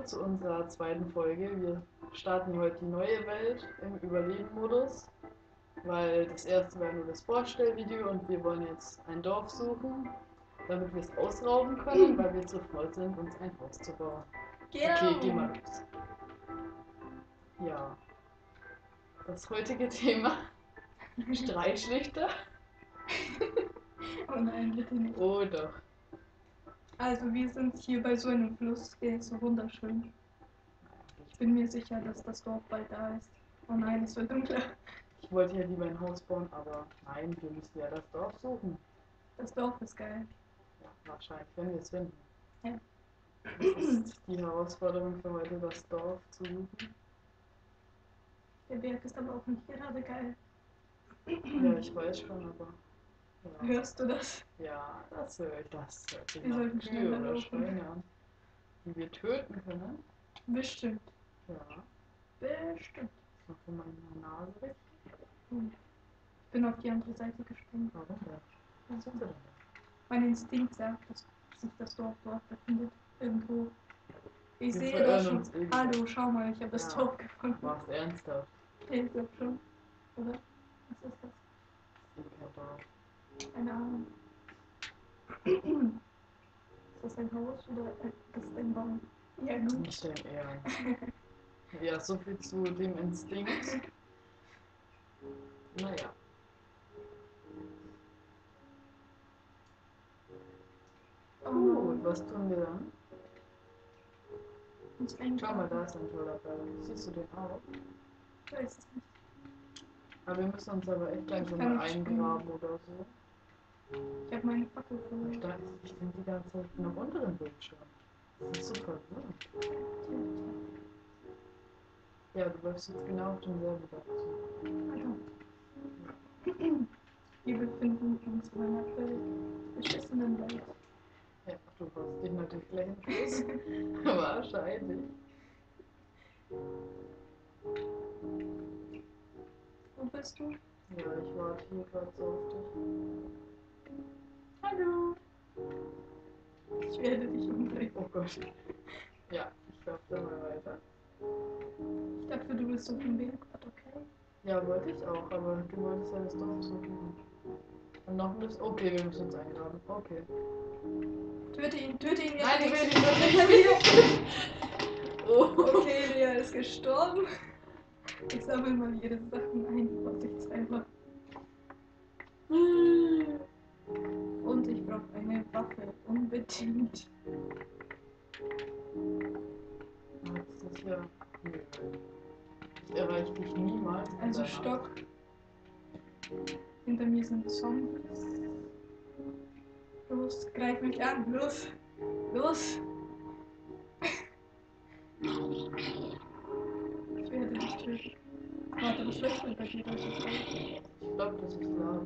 zu unserer zweiten Folge. Wir starten heute die neue Welt im Überleben-Modus, weil das erste war nur das Vorstellvideo und wir wollen jetzt ein Dorf suchen, damit wir es ausrauben können, weil wir zu faul sind, uns ein Haus zu bauen. Okay, geh mal los. Ja, das heutige Thema, Streitschlichter. Oh nein, bitte nicht. Oh doch. Also wir sind hier bei so einem Fluss, der ist so wunderschön. Ich bin mir sicher, dass das Dorf bald da ist. Oh nein, es wird dunkler. Ich wollte ja lieber ein Haus bauen, aber nein, wir müssen ja das Dorf suchen. Das Dorf ist geil. Ja, wahrscheinlich, wenn wir es finden. Ja. Das ist die Herausforderung für heute, das Dorf zu suchen. Der Berg ist aber auch nicht gerade geil. Ja, ich weiß schon, aber. Ja, Hörst du das? ja, das höre ich. Das hört sich Wir nach sollten Kühe schneller oder laufen. Schweine an, die wir töten können. Bestimmt. Ja, Bestimmt. ist noch in meiner Nase richtig. Ich bin auf die andere Seite gesprungen. Warum denn? Was sind sie denn? Mein Instinkt sagt, dass sich das Dorf dort befindet. Irgendwo. Ich Wir sehe verirren das schon. uns irgendwo. Hallo, schau mal, ich habe das Ja. Dorf gefunden. War's ernsthaft? Ich glaube schon. Oder? Was ist das? Dorf. Keine Ahnung. Ist das ein Haus oder ist das ein Baum? Ja, gut. Nicht dein Ernst. Ja, so viel zu dem Instinkt. Naja. Gut, was tun wir dann? Uns Schau mal, eingraben. da ist ein toller Berg. Siehst du den auch? Ich weiß es nicht. Aber wir müssen uns aber echt langsam kann mal nicht eingraben oder so. Ich habe meine Fackel Ich verloren. bin die ganze Zeit noch unter dem Bildschirm. Das ist super verwirrend. Ja, du läufst jetzt genau auf demselben Berg zu. Wir befinden uns in einer völlig beschissenen Welt. Ja, du hast dich natürlich gleich im Fluss. Wahrscheinlich. Wo bist du? Ja, ich warte hier gerade so auf dich. Hallo. Ich werde dich umbringen. Oh Gott. Ja, ich laufe da mal weiter. Ich dachte, du bist auf dem Bergpfad, okay? Ja, wollte ich auch, aber du wolltest ja das Dorf suchen. Und noch ein bisschen. Okay, wir müssen uns eingraben. Okay. Töte ihn jetzt Nein, ich nicht. will nicht. Oh. Okay, Lea ist gestorben. Ich sammle mal ihre Sachen ein, vorsichtshalber. Und ich brauche eine Waffe, unbedingt. Das ist ja. Nö. Ich erreiche dich niemals. In Also der Stock. Nacht. Hinter mir sind Zombies. Los, greif mich an, los. Los. Ich werde dich töten. Warte, was leuchtet bei dir? Ich glaube, das ist Lava.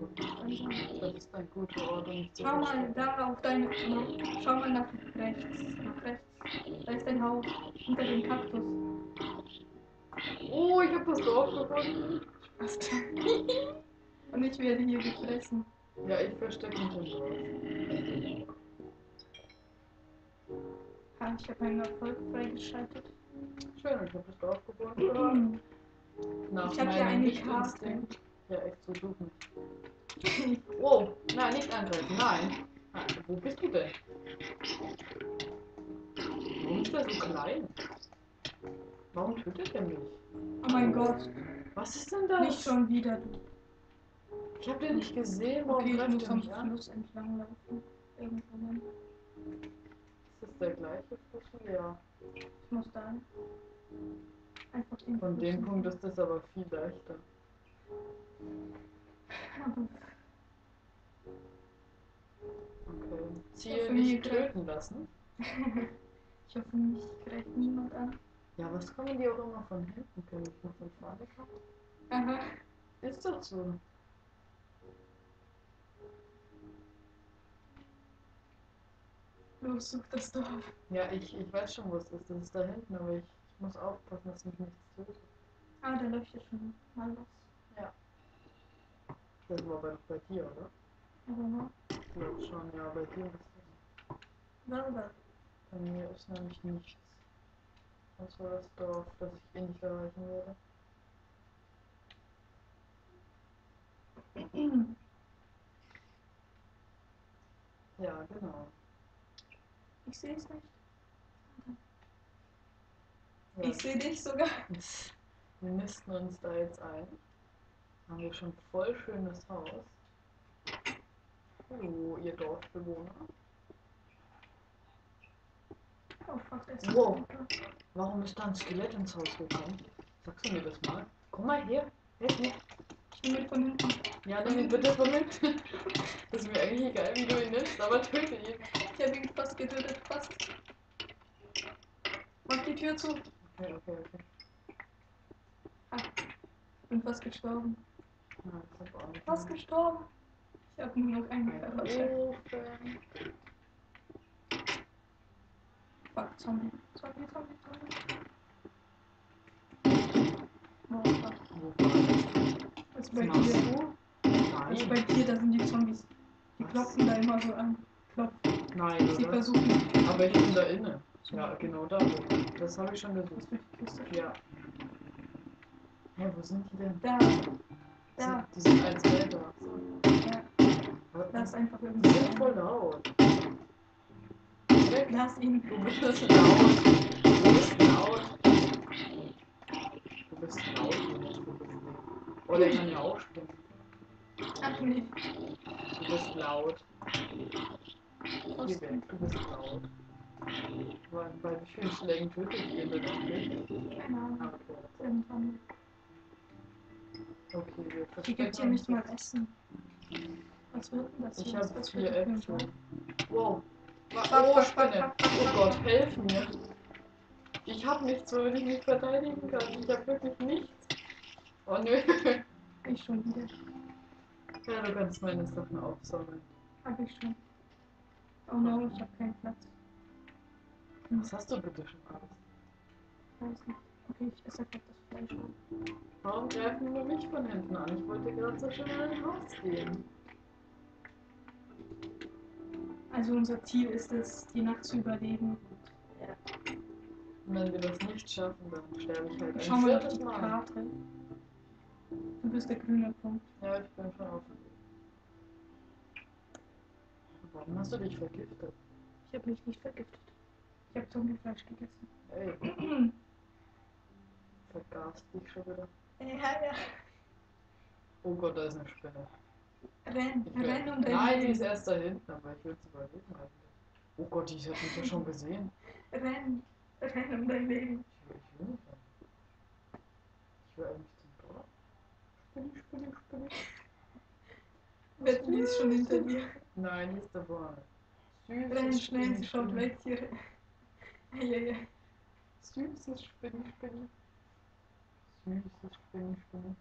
Das ist ein guter Ort, um mich zu Schau mal, verstecken. da auf deine. Schau mal nach rechts. Nach rechts. Da ist ein Haus. Hinter dem Kaktus. Oh, ich habe das Dorf gefunden. Was denn? Und ich werde hier gefressen. Ja, ich verstecke mich im Dorf. Ha, ich habe einen Erfolg freigeschaltet. Schön, ich habe das Dorf gefunden. Nach Ich habe hier meinem eine Nicht-Instinkt. Ja, echt so du nicht. Wow, nein, nicht angreifen, nein. Ah, wo bist du denn? Warum ist der so klein? Warum tötet er mich? Oh mein Gott. Was ist denn das? Nicht schon wieder. Ich habe den nicht gesehen, warum Okay, ich greift muss er am mich an? Fluss entlang laufen. Irgendwann. Ist das der gleiche Fluss? Ja. Ich muss da einfach den Von Fluss dem entlang. Punkt ist das aber viel leichter. Aber Okay. Ich Ziel hoffe, nicht mir töten lassen. ich hoffe, mich greift niemand an. Ja, was kommen die auch immer von hinten? Können ich noch von vorne kommen? Aha. Ist doch so. Los, such das Dorf. Ja, ich weiß schon, wo es ist. Das ist da hinten, aber ich muss aufpassen, dass mich nichts tötet. Ah, da läuft ja schon mal was. Ja. Das war aber noch bei dir, oder? Aber Ich glaube schon, ja, bei dir ist es. Warte. Bei mir ist nämlich nichts. Das war das Dorf, das ich eh nicht erreichen werde. Ja, genau. Ich sehe es nicht. Ja, Ich sehe dich sogar. wir nisten uns da jetzt ein. Haben wir schon voll schönes Haus. Hallo, ihr Dorfbewohner. Oh fuck, das ist Wow, warum ist da ein Skelett ins Haus gekommen? Sagst du mir das mal? Komm mal her, helf mir. Ich bin mit von hinten. Ja, nimm ihn bitte von hinten. Das ist mir eigentlich egal, wie du ihn nimmst, aber töte ihn. Ich habe ihn fast getötet, fast. Mach die Tür zu. Okay. Bin fast gestorben. Ja, das ist aber auch nicht Fast gestorben. Ich habe nur noch eine Karotte. Ofen. Fuck, Zombie. Zombie. Oh fuck. Wo war das? Was Was bei machst dir? du? Was Nein. bei dir? Da sind die Zombies. Die Was? klopfen da immer so an. Klopfen. Nein, Sie oder? versuchen. Aber ich bin da inne. Ja, genau da. Das habe ich schon gesucht. Was für die Kiste? Ja. Hä, wo sind die denn? Da. Die sind als Wälder. Ja. Da ist einfach Die irgendwie. sind voll laut. Weg. Lass ihn. Du bist laut. Du bist laut. Du bist laut, Jonas. Du bist laut. Oh, der kann ja auch springen. Ach nee. Du bist laut. Geh weg, du bist laut. Bei wie vielen Schlägen tötet ihr denn eigentlich? Keine Ahnung. Okay. Irgendwann. Okay, wir Hier verstecken gibt hier uns nicht mal jetzt. Essen. Was wird denn das Ich hier? habe Was 4 wird das für ein Äpfel. Job? Wow. Fuck, Oh, fuck, Spinne. fuck, fuck, Oh fuck, Gott, fuck. helf mir. Ich habe nichts, womit ich mich verteidigen kann. Ich habe wirklich nichts. Oh nö. Ich schon wieder. Ja, du kannst meine Sachen aufsammeln. Hab ich schon. Oh no, ich hab keinen Platz. Was hast du bitte schon alles? Weiß nicht. Okay, ich esse einfach das Fleisch an. Warum greifen nur mich von hinten an? Ich wollte gerade so schnell in ein Haus gehen. Also unser Ziel ist es, die Nacht zu überleben. Ja. Und wenn wir das nicht schaffen, dann sterbe ich halt ein Schau mal auf viertes die Mal. Karte. Du bist der grüne Punkt. Ja, ich bin schon auf dem Weg. Warum hast du dich vergiftet? Ich habe mich nicht vergiftet. Ich habe Zombiefleisch gegessen. Ey, vergaß dich schon wieder. Ja. Oh Gott, da ist eine Spinne. Renn um dein Nein, die Leben. ist erst da hinten, aber ich will es überleben eigentlich. Oh Gott, die hat mich ja schon gesehen. Renn um dein Leben. Ich will nicht rennen. Ich will eigentlich zum Dorf. Spinne. Wetten, die ist schon hinter dir. Nein, die ist da vorne. Renn Süßes schnell, sie schaut Spinne. weg hier. Ja. Süßes Spinne. Süßes Spinne.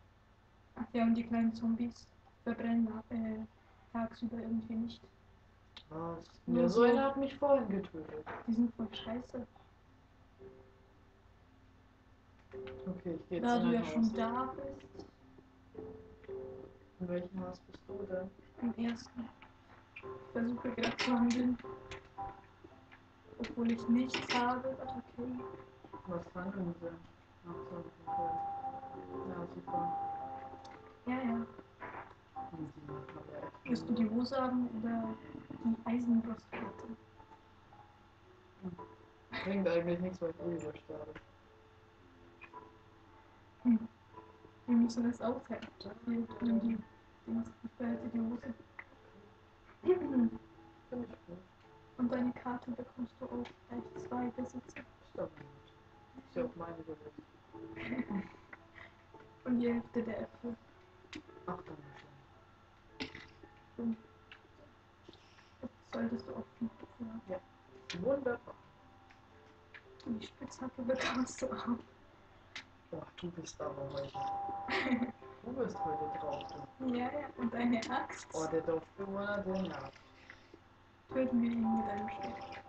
Ach ja, und die kleinen Zombies verbrennen tagsüber irgendwie nicht. Was? Nur Ja, so so. einer hat mich vorhin getötet. Die sind voll scheiße. Okay, ich gehe jetzt Da in du ein ja Haus. schon da bist, In welchem Haus bist du denn? im ersten. Ich versuche gerade zu handeln. Obwohl ich nichts habe, aber okay. Was handeln Sie? Ach so, okay. Ja, super. Ja. Die haben ja echt Willst du die Hose haben oder die Eisenbrustplatte? Bringt eigentlich nichts, weil ich eh übersterbe. Wir müssen das austeilen. Hier, nimm die Dings, ich behalte die Hose. Finde ich gut. Und deine Karte bekommst du auch gleich 2 Besitzer. Ist aber nicht. Ist ja auf meine Gewalt. Und die Hälfte der Äpfel. Ach, danke schön. Und jetzt solltest du auch 5 Äpfel haben. Ja. Wunderbar. Und die Spitzhacke bekommst du auch. Boah, du bist aber heute. Du bist heute drauf. Du. Ja. Und eine Axt. Oh, der Dorfbewohner, der nervt. Töten wir ihn mit einem Schwert.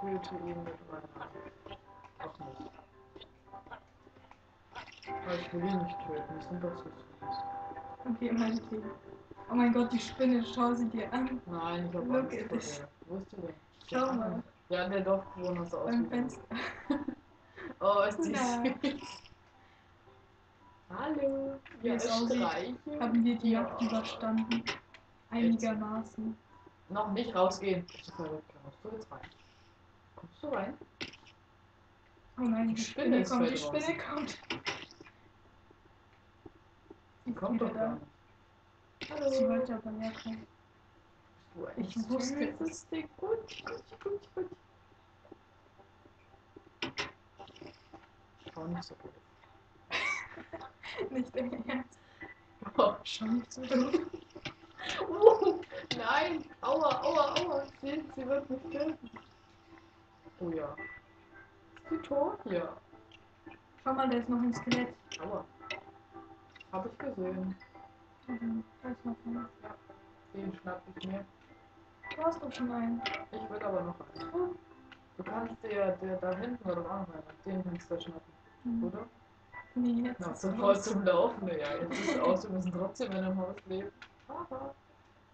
Töte ihn mit meiner Hand. Ach nicht. Aber ich will ihn nicht töten, die sind doch so süß. Okay, meinetwegen. Oh mein Gott, die Spinne, schau sie dir an. Nein, ich hab Look Angst at vor this. der. Wo ist die denn? Schau mal. Ja, der Dorfbewohner sah aus Beim wie du. Fenster. Oh, ist die Na. süß. Hallo. Wie Ja, es aussieht, streicheln. haben wir die Ja. Nacht überstanden. Einigermaßen. Noch nicht rausgehen. Bist du verrückt? Kommst du jetzt rein? Kommst du rein? Oh nein, Die die Spinne Spinne ist kommt, die voll Spinne draußen. kommt. Die kommt wieder doch gar da. nicht. Hallo. Sie wollte aber herkommen. Bist du ein Ich wusste süßes Ding? Gut. Schau nicht so gut. Nicht im Ernst. Oh. Schau nicht so doof. Nein! Aua! Sie wird mich töten. Oh ja. Ist die tot? Ja. Schau mal, da ist noch ein Skelett. Aua. Hab ich gesehen. Da ist noch einer. Den schnapp ich mir. Du hast doch schon einen. Ich will aber noch einen. Du kannst der da hinten oder auch noch einer. Den kannst du schnappen. Oder? Nee, jetzt Na, ist sofort aus. zum Laufen. Ja, jetzt ist es aus. Wir müssen trotzdem in einem Haus leben. Haha.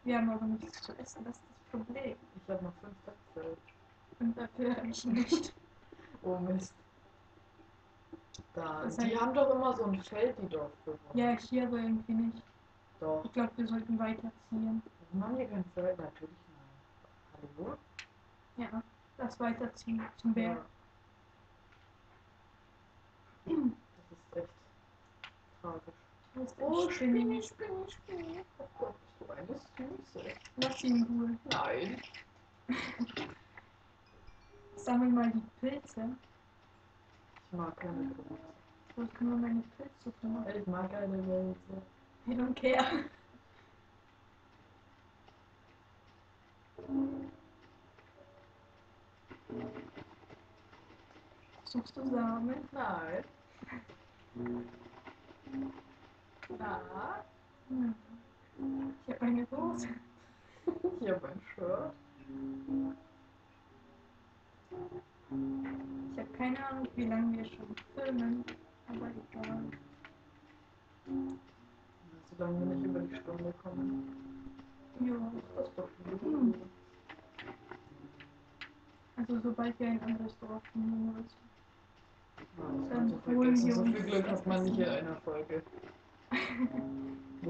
Wir haben aber nichts zu essen, das ist das Problem. Ich habe noch 5 Äpfel. Und dafür reichen nicht. Oh Mist. Da, Das die heißt- haben doch immer so ein Feld, die Dorfbewohner. Ja, hier aber irgendwie nicht. Doch. Ich glaube, wir sollten weiterziehen. Warum haben die kein Feld? Natürlich nein. Hallo? Ja, das weiterziehen zum Ja. Berg. Das ist echt tragisch. Wo ist Oh, der Spinne? Spinni. Oh Gott, bist du eine Süße. Lass ihn in Ruhe. Nein. Sammel mal die Pilze. Ich mag keine Pilze. Wo können wir meine Pilze machen? Ich mag keine Pilze. I don't care. Suchst du Samen? Nein. Na? Hm. Ich habe eine Hose. Ich habe ein Shirt. Ich habe keine Ahnung, wie lange wir schon filmen, aber egal. Solange wir nicht über die Stunde kommen. Ja, Das ist doch gut. also sobald wir ein anderes Dorf finden oder so. Das Dann kannst du holen vergessen. wir So uns viel Glück das hat man nicht in Essen. einer Folge. Wir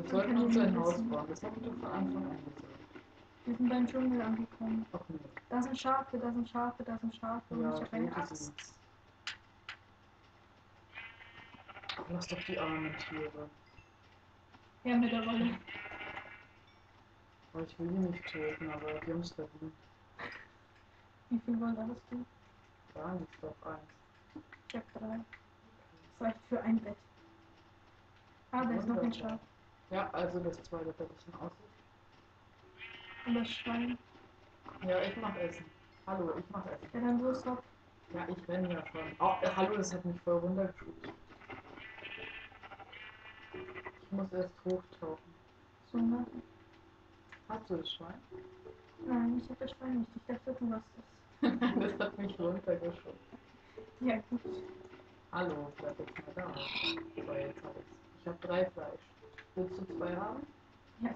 Man sollten kann uns ja ein nie Haus wissen. bauen. Das haben wir von Anfang an gesagt. Wir sind beim Dschungel angekommen. Ach nee. Da sind Schafe, da sind Schafe, da sind Schafe und Ja, ich habe eine tote Axt. sind's. Lass doch die armen Tiere. Her mit der Rolle. Aber ich will die nicht töten, aber die haben es verdient. Wie viel Wolle hast du? Gar nichts, doch eins. Ich habe 3. Das reicht für ein Bett. Ah, da ist noch ein Wunderbar. Schaf. Ja, also das zweite Bettchen aussieht. Und das Schwein. Ja, ich mach Essen. Hallo, ich mach Essen. Ja, dann los, hopp. Ja, ich renn ja schon. Oh, hallo, das hat mich voll runtergeschubst. Ich muss erst hochtauchen. So, ne? Hast du das Schwein? Nein, ich habe das Schwein nicht. Ich dachte, du hast es. Das hat mich runtergeschubst. Ja, gut. Hallo, bleib jetzt mal da. So, jetzt hab ich's. Ich habe 3 Fleisch. Willst du 2 haben? Ja.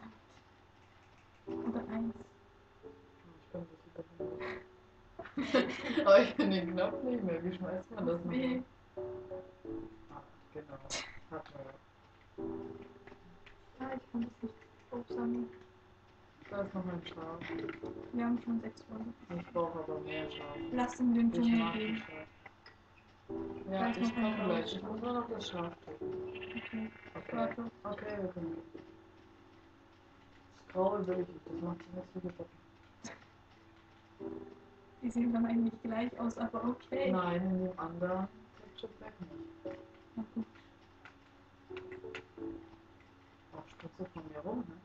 Oder 1. Ich bin nicht überhindert. Aber ich finde den Knopf nicht mehr. Wie schmeißt man das B. nochmal? Ah, genau. Hat man ja. Ah, ich kann das nicht aufsammeln. Da ist noch ein Schaf. Wir haben schon 6 Wolle. Ich brauche aber mehr Schafe. Lass in den Ich Dschungel mag die gehen. Schafe. Da Ja, ist ich noch ein komme gleich. blaues Ich muss nur noch das Schaf töten. Okay. Okay. Warte. Okay, wir können gehen. Das Graue will ich nicht. Das macht sich nicht so gebacken. Die sehen dann eigentlich gleich aus, aber okay. Nein, in dem anderen Texture Pack nicht. Na gut. Oh, spritze von mir rum, ne?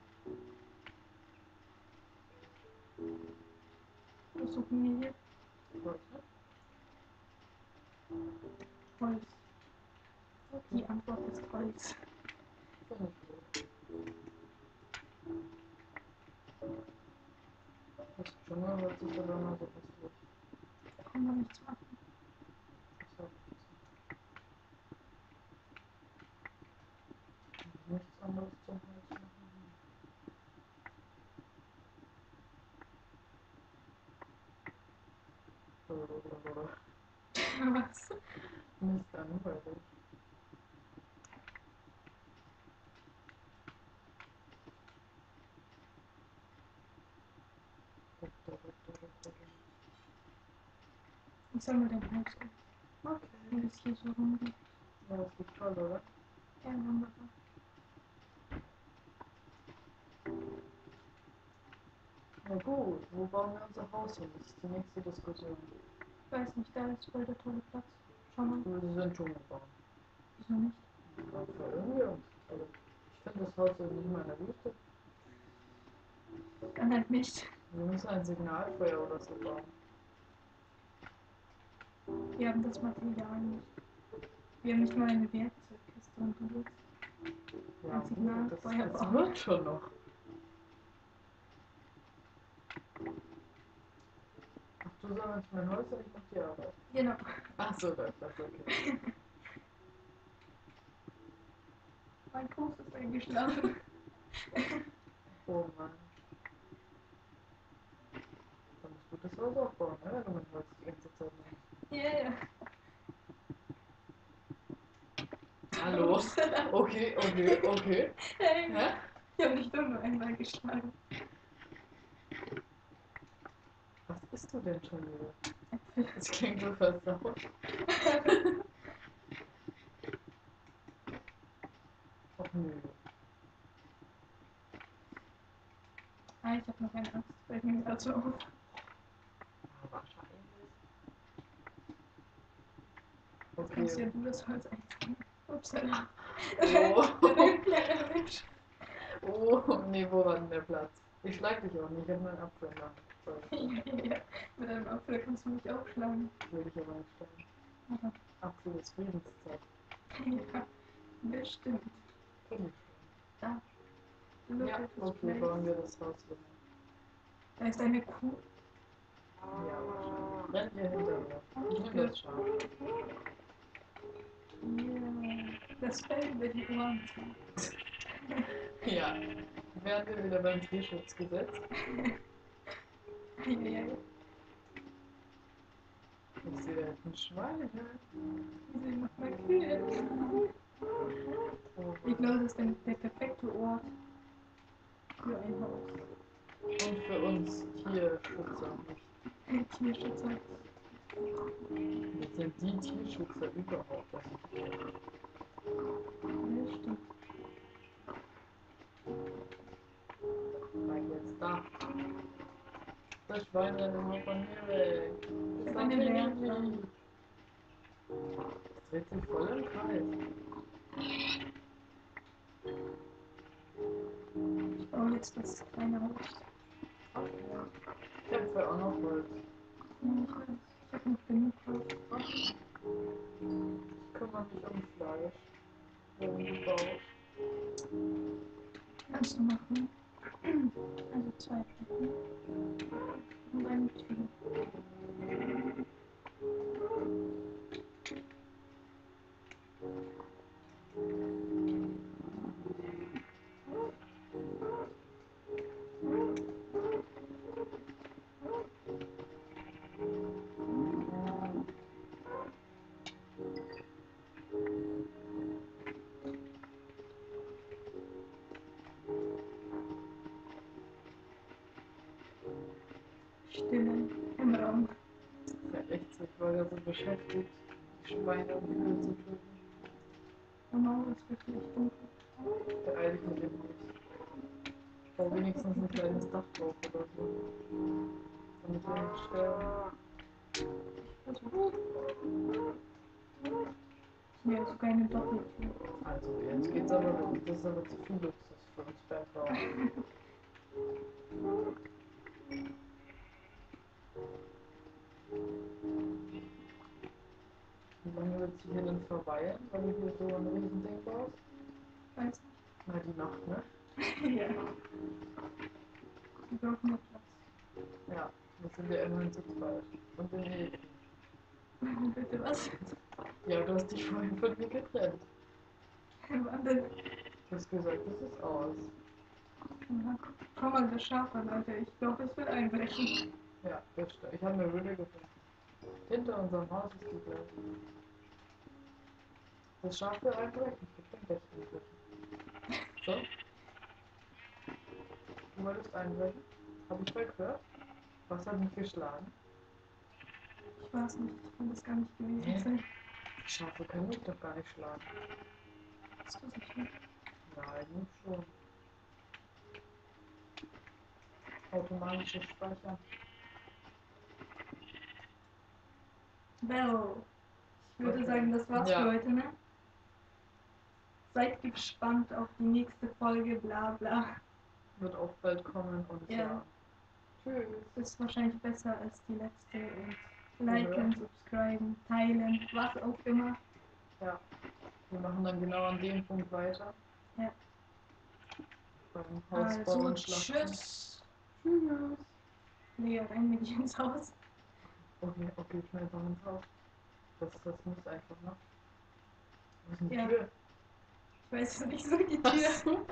Versuchen wir hier Gut, ne? Holz. Okay. Die Antwort ist Holz. Finde ich gut. Das Dschungelholz ist aber immer so hässlich. Kann man nichts machen. Das hab ich jetzt nichts anderes zum Holz machen. Was? Nicht langweilig. Ich soll mal den Haus gehen, Okay. wenn es hier so rumgeht. Ja, das ist toll, oder? Ja, wunderbar. Na gut, wo bauen wir unser Haus hin? Das ist die nächste Diskussion. Ich weiß nicht, da ist voll der tolle Platz. Schau mal, Wir sind schon gebaut. wieso nicht? Ja, verirren wir uns. Also, ich finde das Haus ist nicht mal in der Wüste. Dann halt nicht. Wir müssen ein Signalfeuer oder so bauen. Wir haben das Material nicht. Wir haben nicht mal eine Werkzeugkiste und du willst. Ja, Ein Signalfeuer das bauen. wird schon noch. Ach, du sammelst mein Holz und ich mach die Arbeit. Genau. Ach so, das ist okay. Mein Fuß ist eingeschlafen. Oh Mann. Dann musst du das Haus aufbauen, ne? Wenn du mein Holz die ganze Zeit nimmst. Ja, ja. Hallo? Upsala. Okay. Hey, Hä? ich habe nicht nur einmal geschlagen. Was isst du denn schon wieder? Äpfel. Das klingt so versaut. Ach nö. Ah, ich habe noch eine Angst. Fällt mir gerade so auf. Ja, wahrscheinlich. Jetzt kannst ja Okay. du das Holz einziehen. Upsala. Oh. Ein kleiner Mensch. Oh, nee, wo war denn der Platz? Ich schlag dich auch nicht, ich hab nur einen Apfel in der Hand. Ja. Mit einem Apfel kannst du mich auch schlagen. Will ich aber nicht schlagen. Aber, Apfel ist Friedenszeit. ja, das stimmt. Finde ich Da. schon. Look Ja, at this okay, place. bauen wir das Haus hin. Da ist eine Kuh. Ja, wahrscheinlich. Rennt ihr hinter mir. Ich nehme das Schaf. Ja. Das Fell über die Ohren ziehen. Ja. Wären wir wieder beim Tierschutzgesetz? Eieiei. Ich sehe da jetzt ein Schwein. Wir sehen noch mal Kühe. Oh Ich Mann. glaube, das ist der perfekte Ort für ein Haus. Und für uns Tierschützer nicht. Tierschützer. Wir sind die Tierschützer überhaupt. Das Ja, stimmt. bleib jetzt da. Das Schwein rennt immer von mir weg. Ich Das habe eine ist Werkbank. Es dreht sich voll im Kreis. Ich baue jetzt das kleine Haus. Ich habe zwar auch noch Holz. Ich weiß, ich habe noch genug Haus. Ich kümmere mich um Fleisch. Wenn du baust. Kannst du machen. Also 2 Betten und eine Tür. Stille im Raum. Ja, echt so. Ich war ja so beschäftigt, die Schweine und Kühe zu töten. Normal ist wirklich dunkel. Beeil dich mit dem Haus. Bau wenigstens ein kleines Dach drauf oder so. Damit wir nicht sterben. Also, hier ist sogar eine Doppeltür. Also, jetzt geht's aber los. Das ist aber zu viel Luxus für uns Bergbauer. Wie lange willst du hier denn verweilen, weil du hier so ein Riesending baust? Weiß Na, die Nacht, ne? nicht. Ja. Wir brauchen mehr Platz. Ja, wir sind ja immerhin zu zweit. Und im Mädchen. Bitte was? Ja, du hast dich vorhin von mir getrennt. Wann denn? Du hast gesagt, das ist aus. Ja. Komm mal, das Schaf an, Alter. Ich glaube, es wird einbrechen. Ja, das stimmt. Ich habe eine Höhle gefunden. Hinter unserem Haus ist die gleich. Das Schaf will einbrechen. Ich bin gleich einbrechen. So. Du wolltest einbrechen? Hab ich vergehört? Was hat mich geschlagen? Ich weiß nicht, ich kann das gar nicht gewesen Hä? sein. Die Schafe können mich doch gar nicht schlagen. Ist das nicht schlimm? Ja, eigentlich schon. Automatisches Speichern. Well, ich würde Okay. sagen, das war's Ja. für heute, ne? Seid gespannt auf die nächste Folge, bla bla. Wird auch bald kommen und Ja. ja. Tschüss. Ist wahrscheinlich besser als die letzte und liken, subscriben, teilen, was auch immer. Ja. Wir machen dann genau an dem Punkt weiter. Ja. Beim Hausbau Also, und Schlachten. tschüss. Tschüss. Lea, rein mit dir ins Haus. Okay, okay, schnell bei uns auf. Das muss einfach, ne? Wo ist denn die Ja. Tür? Ich weiß nicht, so die Tür. Ach so.